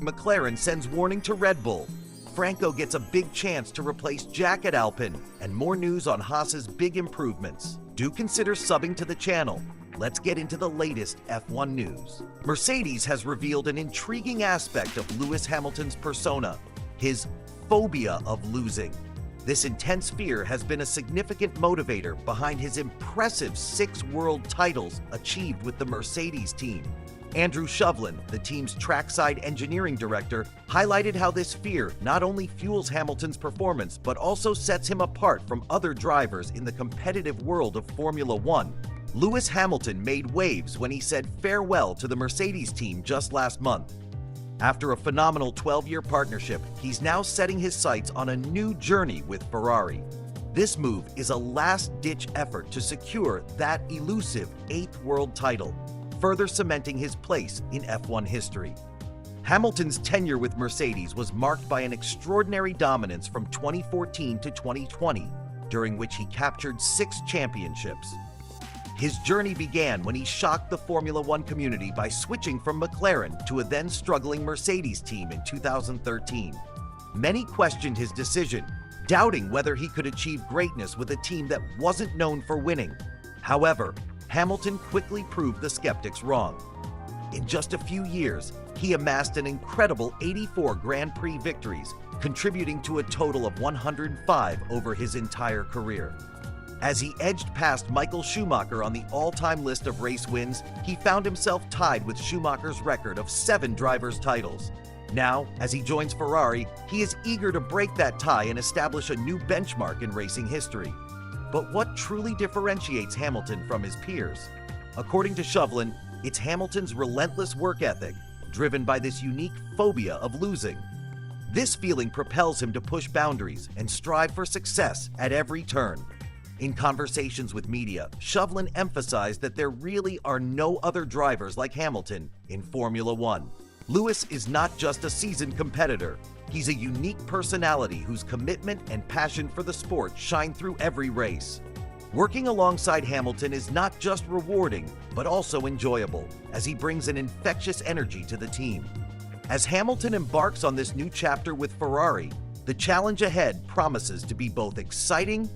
McLaren sends warning to Red Bull. Franco gets a big chance to replace Jack at Alpine, and more news on Haas's big improvements. Do consider subbing to the channel. Let's get into the latest F1 news. Mercedes has revealed an intriguing aspect of Lewis Hamilton's persona, his phobia of losing. This intense fear has been a significant motivator behind his impressive 6 world titles achieved with the Mercedes team. Andrew Shovlin, the team's trackside engineering director, highlighted how this fear not only fuels Hamilton's performance but also sets him apart from other drivers in the competitive world of Formula One. Lewis Hamilton made waves when he said farewell to the Mercedes team just last month. After a phenomenal 12-year partnership, he's now setting his sights on a new journey with Ferrari. This move is a last-ditch effort to secure that elusive 8th world title, further cementing his place in F1 history. Hamilton's tenure with Mercedes was marked by an extraordinary dominance from 2014 to 2020, during which he captured 6 championships. His journey began when he shocked the Formula One community by switching from McLaren to a then-struggling Mercedes team in 2013. Many questioned his decision, doubting whether he could achieve greatness with a team that wasn't known for winning. However, Hamilton quickly proved the skeptics wrong. In just a few years, he amassed an incredible 84 Grand Prix victories, contributing to a total of 105 over his entire career. As he edged past Michael Schumacher on the all-time list of race wins, he found himself tied with Schumacher's record of 7 drivers' titles. Now, as he joins Ferrari, he is eager to break that tie and establish a new benchmark in racing history. But what truly differentiates Hamilton from his peers? According to Shovlin, it's Hamilton's relentless work ethic, driven by this unique phobia of losing. This feeling propels him to push boundaries and strive for success at every turn. In conversations with media, Shovlin emphasized that there really are no other drivers like Hamilton in Formula One. Lewis is not just a seasoned competitor. He's a unique personality whose commitment and passion for the sport shine through every race. Working alongside Hamilton is not just rewarding, but also enjoyable, as he brings an infectious energy to the team. As Hamilton embarks on this new chapter with Ferrari, the challenge ahead promises to be both exciting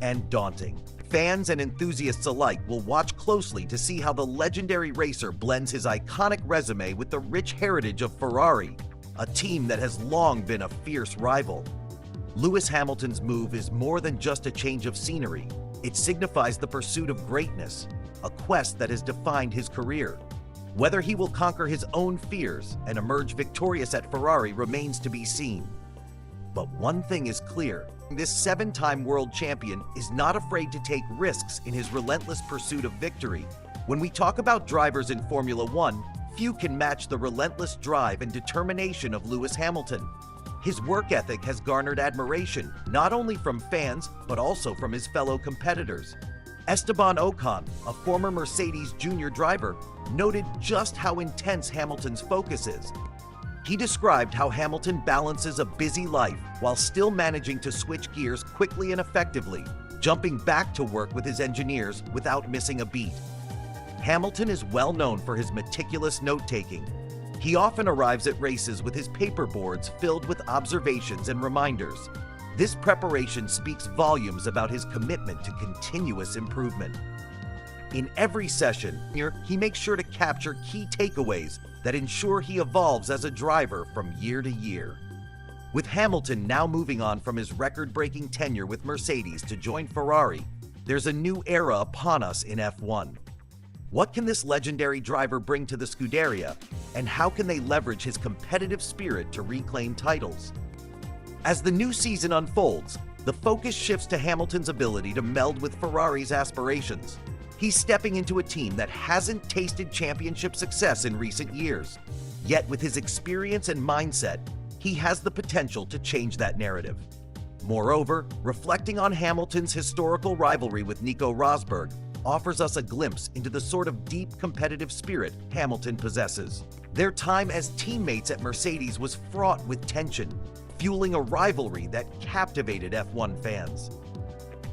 and daunting. Fans and enthusiasts alike will watch closely to see how the legendary racer blends his iconic resume with the rich heritage of Ferrari, a team that has long been a fierce rival. Lewis Hamilton's move is more than just a change of scenery. It signifies the pursuit of greatness, a quest that has defined his career. Whether he will conquer his own fears and emerge victorious at Ferrari remains to be seen. But one thing is clear. This 7-time world champion is not afraid to take risks in his relentless pursuit of victory. When we talk about drivers in Formula One, few can match the relentless drive and determination of Lewis Hamilton. His work ethic has garnered admiration, not only from fans, but also from his fellow competitors. Esteban Ocon, a former Mercedes junior driver, noted just how intense Hamilton's focus is. He described how Hamilton balances a busy life while still managing to switch gears quickly and effectively, jumping back to work with his engineers without missing a beat. Hamilton is well known for his meticulous note-taking. He often arrives at races with his paperboards filled with observations and reminders. This preparation speaks volumes about his commitment to continuous improvement. In every session, he makes sure to capture key takeaways that ensure he evolves as a driver from year to year. With Hamilton now moving on from his record-breaking tenure with Mercedes to join Ferrari, there's a new era upon us in F1. What can this legendary driver bring to the Scuderia, and how can they leverage his competitive spirit to reclaim titles? As the new season unfolds, the focus shifts to Hamilton's ability to meld with Ferrari's aspirations. He's stepping into a team that hasn't tasted championship success in recent years. Yet with his experience and mindset, he has the potential to change that narrative. Moreover, reflecting on Hamilton's historical rivalry with Nico Rosberg offers us a glimpse into the sort of deep competitive spirit Hamilton possesses. Their time as teammates at Mercedes was fraught with tension, fueling a rivalry that captivated F1 fans.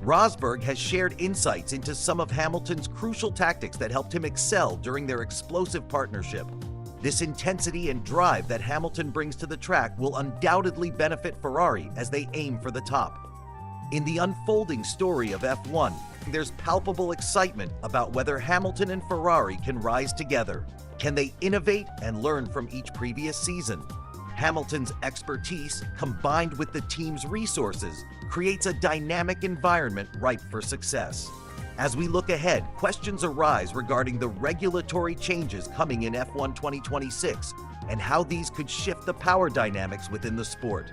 Rosberg has shared insights into some of Hamilton's crucial tactics that helped him excel during their explosive partnership. This intensity and drive that Hamilton brings to the track will undoubtedly benefit Ferrari as they aim for the top. In the unfolding story of F1, there's palpable excitement about whether Hamilton and Ferrari can rise together. Can they innovate and learn from each previous season? Hamilton's expertise, combined with the team's resources, creates a dynamic environment ripe for success. As we look ahead, questions arise regarding the regulatory changes coming in F1 2026 and how these could shift the power dynamics within the sport.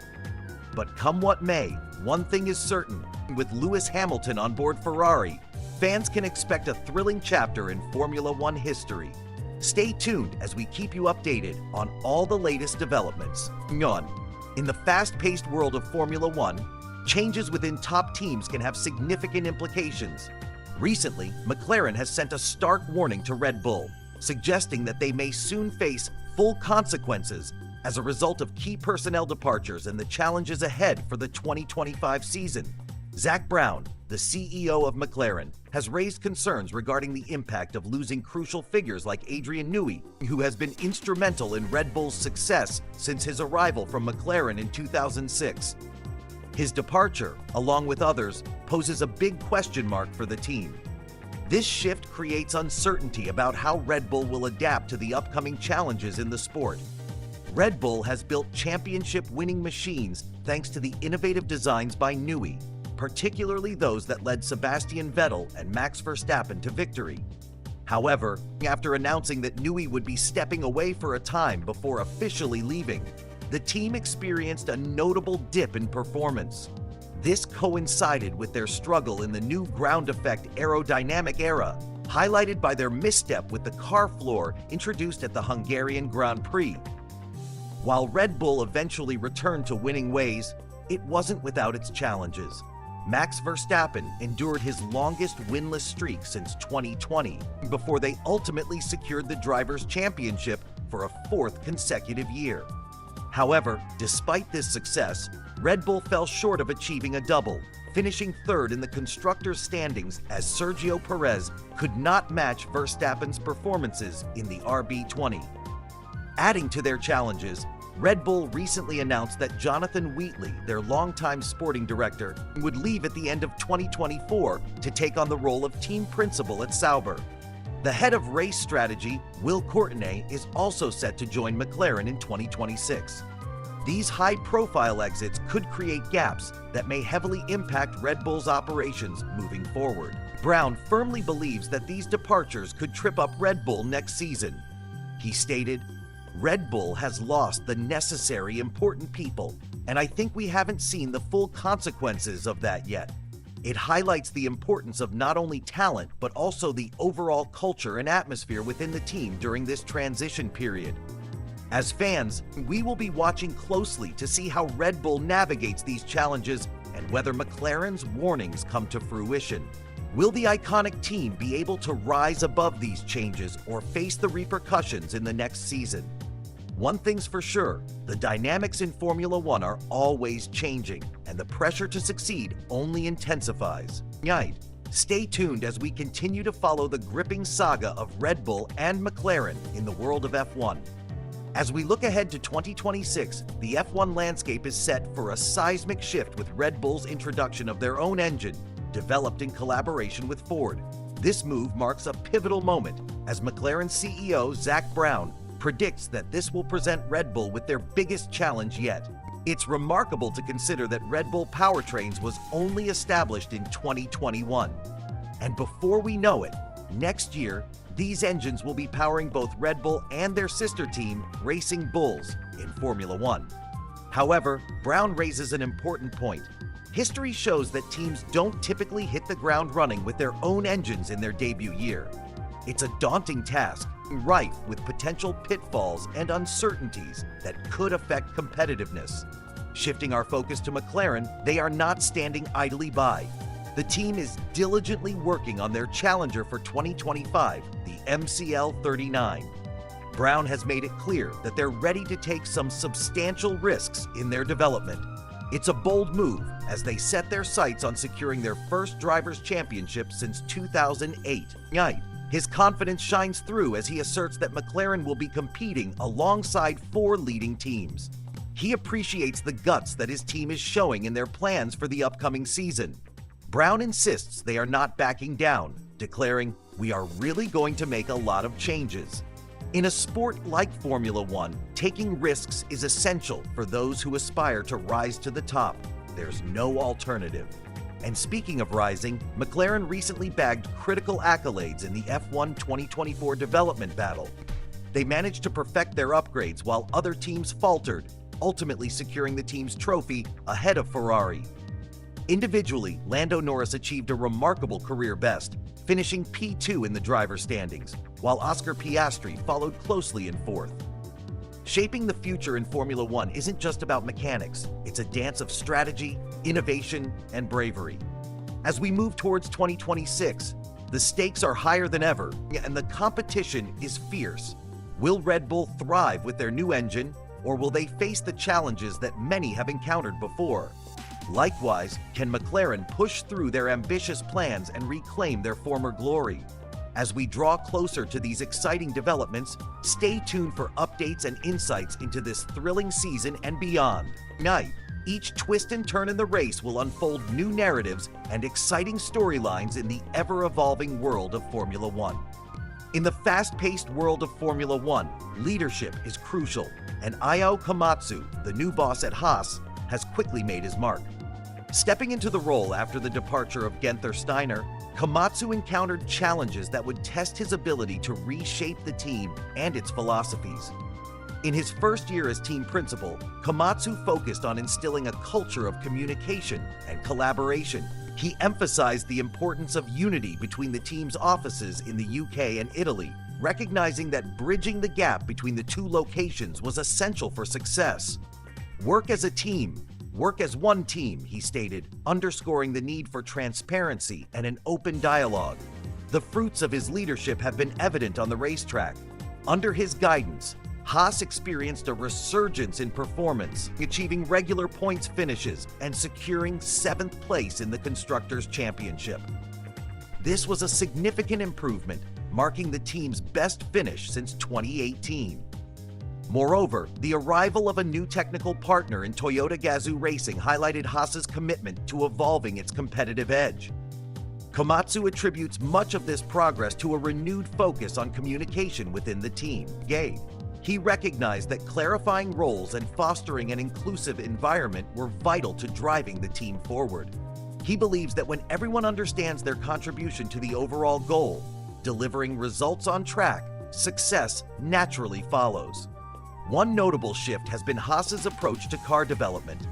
But come what may, one thing is certain: with Lewis Hamilton on board Ferrari, fans can expect a thrilling chapter in Formula One history. Stay tuned as we keep you updated on all the latest developments. In the fast-paced world of Formula One, changes within top teams can have significant implications. Recently, McLaren has sent a stark warning to Red Bull, suggesting that they may soon face full consequences as a result of key personnel departures and the challenges ahead for the 2025 season. Zak Brown, the CEO of McLaren, has raised concerns regarding the impact of losing crucial figures like Adrian Newey, who has been instrumental in Red Bull's success since his arrival from McLaren in 2006. His departure, along with others, poses a big question mark for the team. This shift creates uncertainty about how Red Bull will adapt to the upcoming challenges in the sport. Red Bull has built championship-winning machines thanks to the innovative designs by Newey, particularly those that led Sebastian Vettel and Max Verstappen to victory. However, after announcing that Newey would be stepping away for a time before officially leaving, the team experienced a notable dip in performance. This coincided with their struggle in the new ground effect aerodynamic era, highlighted by their misstep with the car floor introduced at the Hungarian Grand Prix. While Red Bull eventually returned to winning ways, it wasn't without its challenges. Max Verstappen endured his longest winless streak since 2020 before they ultimately secured the Drivers' Championship for a fourth consecutive year. However, despite this success, Red Bull fell short of achieving a double, finishing third in the constructors' standings as Sergio Perez could not match Verstappen's performances in the RB20. Adding to their challenges, Red Bull recently announced that Jonathan Wheatley, their longtime sporting director, would leave at the end of 2024 to take on the role of team principal at Sauber. The head of race strategy, Will Courtenay, is also set to join McLaren in 2026. These high-profile exits could create gaps that may heavily impact Red Bull's operations moving forward. Brown firmly believes that these departures could trip up Red Bull next season. He stated, "Red Bull has lost the necessary important people, and I think we haven't seen the full consequences of that yet. It highlights the importance of not only talent, but also the overall culture and atmosphere within the team during this transition period." As fans, we will be watching closely to see how Red Bull navigates these challenges and whether McLaren's warnings come to fruition. Will the iconic team be able to rise above these changes or face the repercussions in the next season? One thing's for sure, the dynamics in Formula One are always changing, and the pressure to succeed only intensifies. Stay tuned as we continue to follow the gripping saga of Red Bull and McLaren in the world of F1. As we look ahead to 2026, the F1 landscape is set for a seismic shift with Red Bull's introduction of their own engine, developed in collaboration with Ford. This move marks a pivotal moment as McLaren CEO Zak Brown predicts that this will present Red Bull with their biggest challenge yet. It's remarkable to consider that Red Bull Powertrains was only established in 2021. And before we know it, next year, these engines will be powering both Red Bull and their sister team, Racing Bulls, in Formula One. However, Brown raises an important point. History shows that teams don't typically hit the ground running with their own engines in their debut year. It's a daunting task, rife with potential pitfalls and uncertainties that could affect competitiveness. Shifting our focus to McLaren, they are not standing idly by. The team is diligently working on their challenger for 2025, the MCL 39. Brown has made it clear that they're ready to take some substantial risks in their development. It's a bold move as they set their sights on securing their first Drivers' Championship since 2008. His confidence shines through as he asserts that McLaren will be competing alongside 4 leading teams. He appreciates the guts that his team is showing in their plans for the upcoming season. Brown insists they are not backing down, declaring, "We are really going to make a lot of changes." In a sport like Formula One, taking risks is essential for those who aspire to rise to the top. There's no alternative. And speaking of rising, McLaren recently bagged critical accolades in the F1 2024 development battle. They managed to perfect their upgrades while other teams faltered, ultimately securing the team's trophy ahead of Ferrari. Individually, Lando Norris achieved a remarkable career best, finishing P2 in the driver's standings, while Oscar Piastri followed closely in 4th. Shaping the future in Formula One isn't just about mechanics, it's a dance of strategy, innovation, and bravery. As we move towards 2026, the stakes are higher than ever, and the competition is fierce. Will Red Bull thrive with their new engine, or will they face the challenges that many have encountered before? Likewise, can McLaren push through their ambitious plans and reclaim their former glory? As we draw closer to these exciting developments, stay tuned for updates and insights into this thrilling season and beyond. Each twist and turn in the race will unfold new narratives and exciting storylines in the ever-evolving world of Formula One. In the fast-paced world of Formula One, leadership is crucial, and Ayao Komatsu, the new boss at Haas, has quickly made his mark. Stepping into the role after the departure of Guenther Steiner, Komatsu encountered challenges that would test his ability to reshape the team and its philosophies. In his first year as team principal, Komatsu focused on instilling a culture of communication and collaboration. He emphasized the importance of unity between the team's offices in the UK and Italy, recognizing that bridging the gap between the 2 locations was essential for success. "Work as a team. Work as one team," he stated, underscoring the need for transparency and an open dialogue. The fruits of his leadership have been evident on the racetrack. Under his guidance, Haas experienced a resurgence in performance, achieving regular points finishes and securing 7th place in the Constructors' Championship. This was a significant improvement, marking the team's best finish since 2018. Moreover, the arrival of a new technical partner in Toyota Gazoo Racing highlighted Haas's commitment to evolving its competitive edge. Komatsu attributes much of this progress to a renewed focus on communication within the team. He recognized that clarifying roles and fostering an inclusive environment were vital to driving the team forward. He believes that when everyone understands their contribution to the overall goal, delivering results on track, success naturally follows. One notable shift has been Haas's approach to car development.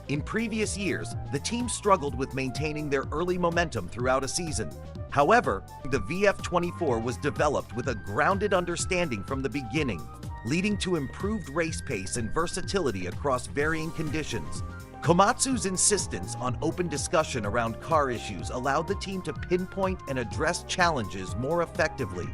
In previous years, the team struggled with maintaining their early momentum throughout a season. However, the VF24 was developed with a grounded understanding from the beginning, leading to improved race pace and versatility across varying conditions. Komatsu's insistence on open discussion around car issues allowed the team to pinpoint and address challenges more effectively.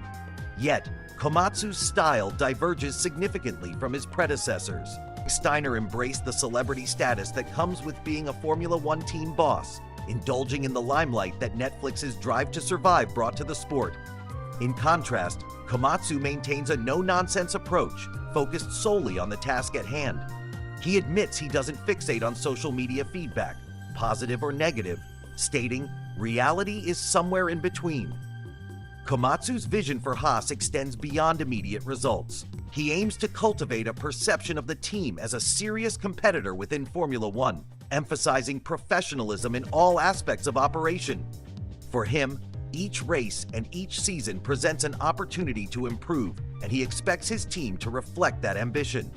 Yet, Komatsu's style diverges significantly from his predecessors. Steiner embraced the celebrity status that comes with being a Formula One team boss, indulging in the limelight that Netflix's Drive to Survive brought to the sport. In contrast, Komatsu maintains a no-nonsense approach, focused solely on the task at hand. He admits he doesn't fixate on social media feedback, positive or negative, stating, "Reality is somewhere in between." Komatsu's vision for Haas extends beyond immediate results. He aims to cultivate a perception of the team as a serious competitor within Formula One, emphasizing professionalism in all aspects of operation. For him, each race and each season presents an opportunity to improve, and he expects his team to reflect that ambition.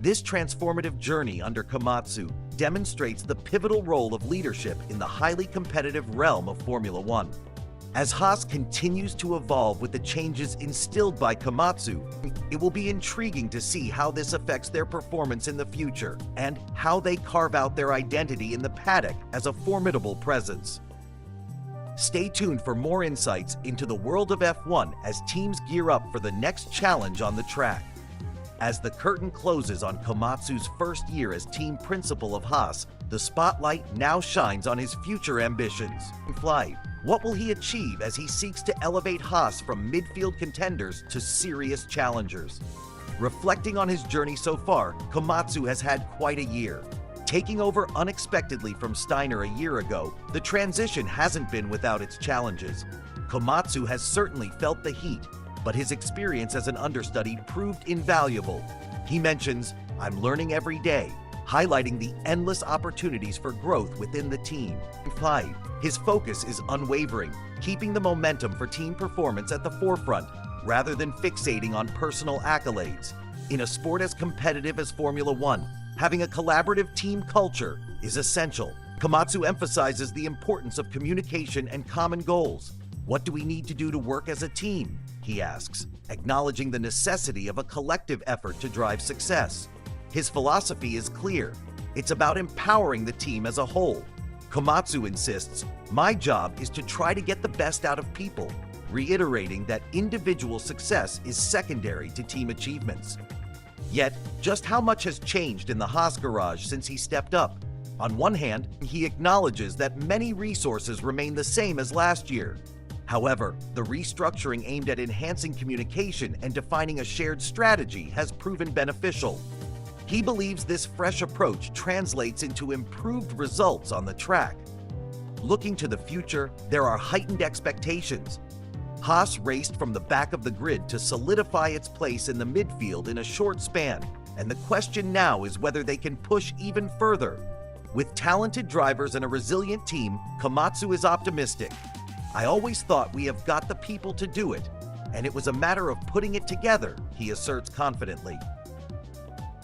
This transformative journey under Komatsu demonstrates the pivotal role of leadership in the highly competitive realm of Formula One. As Haas continues to evolve with the changes instilled by Komatsu, it will be intriguing to see how this affects their performance in the future and how they carve out their identity in the paddock as a formidable presence. Stay tuned for more insights into the world of F1 as teams gear up for the next challenge on the track. As the curtain closes on Komatsu's first year as team principal of Haas, the spotlight now shines on his future ambitions. Flight. What will he achieve as he seeks to elevate Haas from midfield contenders to serious challengers? Reflecting on his journey so far, Komatsu has had quite a year. Taking over unexpectedly from Steiner a year ago, the transition hasn't been without its challenges. Komatsu has certainly felt the heat, but his experience as an understudy proved invaluable. He mentions, "I'm learning every day," highlighting the endless opportunities for growth within the team. 5. His focus is unwavering, keeping the momentum for team performance at the forefront, rather than fixating on personal accolades. In a sport as competitive as Formula One, having a collaborative team culture is essential. Komatsu emphasizes the importance of communication and common goals. "What do we need to do to work as a team?" he asks, acknowledging the necessity of a collective effort to drive success. His philosophy is clear. It's about empowering the team as a whole. Komatsu insists, "My job is to try to get the best out of people," reiterating that individual success is secondary to team achievements. Yet, just how much has changed in the Haas garage since he stepped up? On one hand, he acknowledges that many resources remain the same as last year. However, the restructuring aimed at enhancing communication and defining a shared strategy has proven beneficial. He believes this fresh approach translates into improved results on the track. Looking to the future, there are heightened expectations. Haas raced from the back of the grid to solidify its place in the midfield in a short span, and the question now is whether they can push even further. With talented drivers and a resilient team, Komatsu is optimistic. "I always thought we have got the people to do it, and it was a matter of putting it together," he asserts confidently.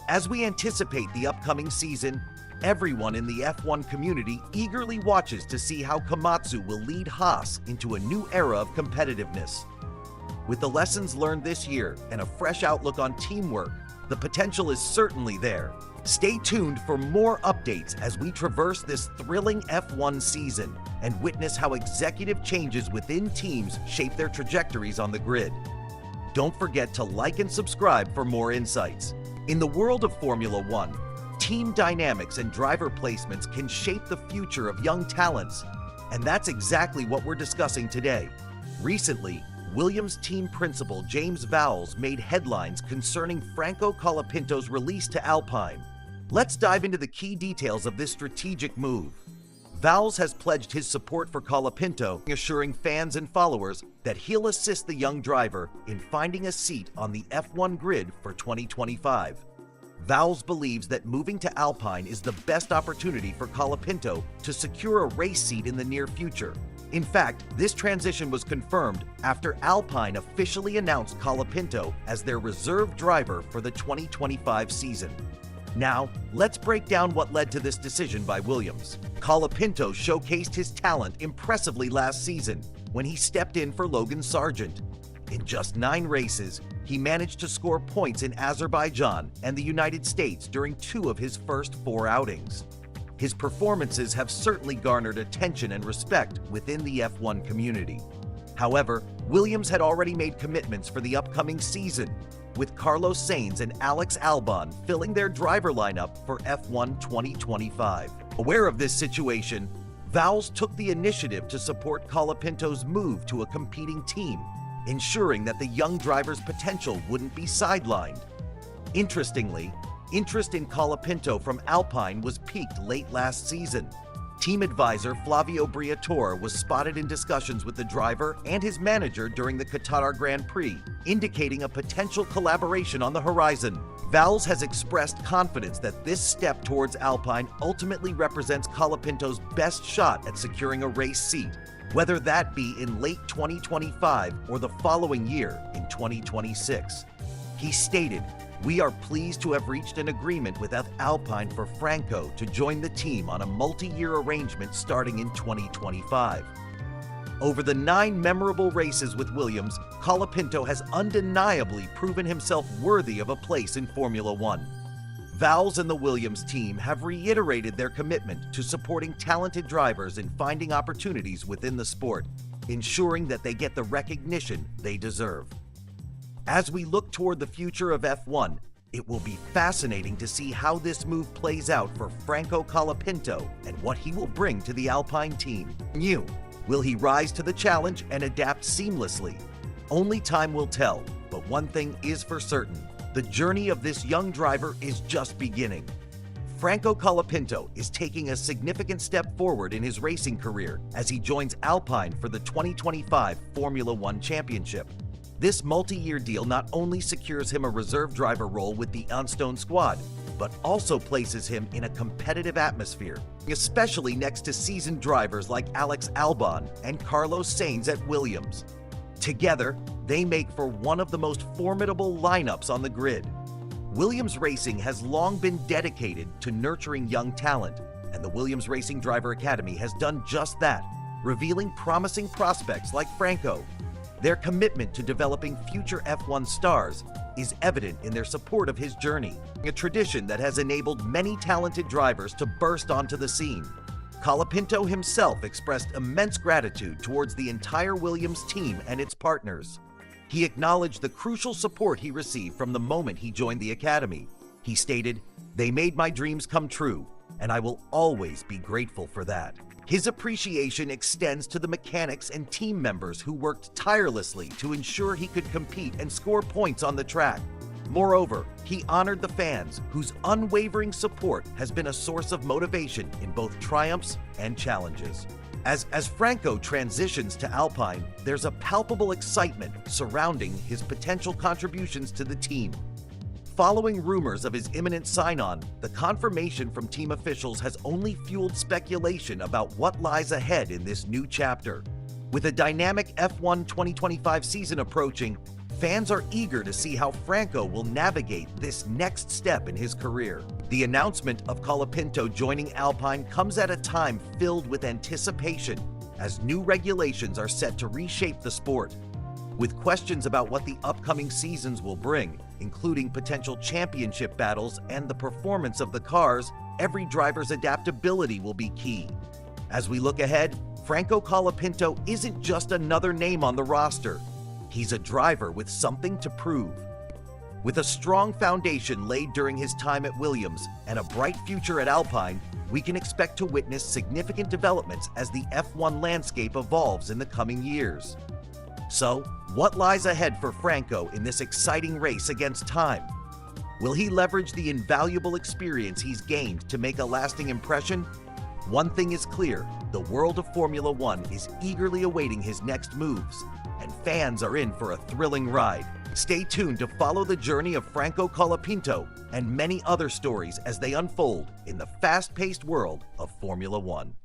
As we anticipate the upcoming season, everyone in the F1 community eagerly watches to see how Komatsu will lead Haas into a new era of competitiveness. With the lessons learned this year and a fresh outlook on teamwork, the potential is certainly there. Stay tuned for more updates as we traverse this thrilling F1 season and witness how executive changes within teams shape their trajectories on the grid. Don't forget to like and subscribe for more insights. In the world of Formula One, team dynamics and driver placements can shape the future of young talents, and that's exactly what we're discussing today. Recently, Williams team principal James Vowles made headlines concerning Franco Colapinto's release to Alpine. Let's dive into the key details of this strategic move. Vowles has pledged his support for Colapinto, assuring fans and followers that he'll assist the young driver in finding a seat on the F1 grid for 2025. Vowles believes that moving to Alpine is the best opportunity for Colapinto to secure a race seat in the near future. In fact, this transition was confirmed after Alpine officially announced Colapinto as their reserve driver for the 2025 season. Now, let's break down what led to this decision by Williams. Colapinto showcased his talent impressively last season when he stepped in for Logan Sargent. In just 9 races, he managed to score points in Azerbaijan and the United States during 2 of his first 4 outings. His performances have certainly garnered attention and respect within the F1 community. However, Williams had already made commitments for the upcoming season, with Carlos Sainz and Alex Albon filling their driver lineup for F1 2025. Aware of this situation, Vowles took the initiative to support Colapinto's move to a competing team, ensuring that the young driver's potential wouldn't be sidelined. Interestingly, interest in Colapinto from Alpine was peaked late last season. Team advisor Flavio Briatore was spotted in discussions with the driver and his manager during the Qatar Grand Prix, indicating a potential collaboration on the horizon. Vowles has expressed confidence that this step towards Alpine ultimately represents Colapinto's best shot at securing a race seat, whether that be in late 2025 or the following year in 2026. He stated, "We are pleased to have reached an agreement with Alpine for Franco to join the team on a multi-year arrangement starting in 2025. Over the 9 memorable races with Williams, Colapinto has undeniably proven himself worthy of a place in Formula One. Vowles and the Williams team have reiterated their commitment to supporting talented drivers in finding opportunities within the sport, ensuring that they get the recognition they deserve. As we look toward the future of F1, It will be fascinating to see how this move plays out for Franco Colapinto and what he will bring to the Alpine team. Will he rise to the challenge and adapt seamlessly? Only time will tell, but one thing is for certain. The journey of this young driver is just beginning. Franco Colapinto is taking a significant step forward in his racing career as he joins Alpine for the 2025 Formula One Championship. This multi-year deal not only secures him a reserve driver role with the Enstone squad, but also places him in a competitive atmosphere, especially next to seasoned drivers like Alex Albon and Carlos Sainz at Williams. Together, they make for one of the most formidable lineups on the grid. Williams Racing has long been dedicated to nurturing young talent, and the Williams Racing Driver Academy has done just that, revealing promising prospects like Franco. Their commitment to developing future F1 stars is evident in their support of his journey, a tradition that has enabled many talented drivers to burst onto the scene. Colapinto himself expressed immense gratitude towards the entire Williams team and its partners. He acknowledged the crucial support he received from the moment he joined the academy. He stated, "They made my dreams come true, and I will always be grateful for that." His appreciation extends to the mechanics and team members who worked tirelessly to ensure he could compete and score points on the track. Moreover, he honored the fans, whose unwavering support has been a source of motivation in both triumphs and challenges. As Franco transitions to Alpine, there's a palpable excitement surrounding his potential contributions to the team. Following rumors of his imminent sign-on, the confirmation from team officials has only fueled speculation about what lies ahead in this new chapter. With a dynamic F1 2025 season approaching, fans are eager to see how Franco will navigate this next step in his career. The announcement of Colapinto joining Alpine comes at a time filled with anticipation, as new regulations are set to reshape the sport. With questions about what the upcoming seasons will bring, including potential championship battles and the performance of the cars, every driver's adaptability will be key. As we look ahead, Franco Colapinto isn't just another name on the roster. He's a driver with something to prove. With a strong foundation laid during his time at Williams and a bright future at Alpine, we can expect to witness significant developments as the F1 landscape evolves in the coming years. So, what lies ahead for Franco in this exciting race against time? Will he leverage the invaluable experience he's gained to make a lasting impression? One thing is clear, the world of Formula One is eagerly awaiting his next moves, and fans are in for a thrilling ride. Stay tuned to follow the journey of Franco Colapinto and many other stories as they unfold in the fast-paced world of Formula One.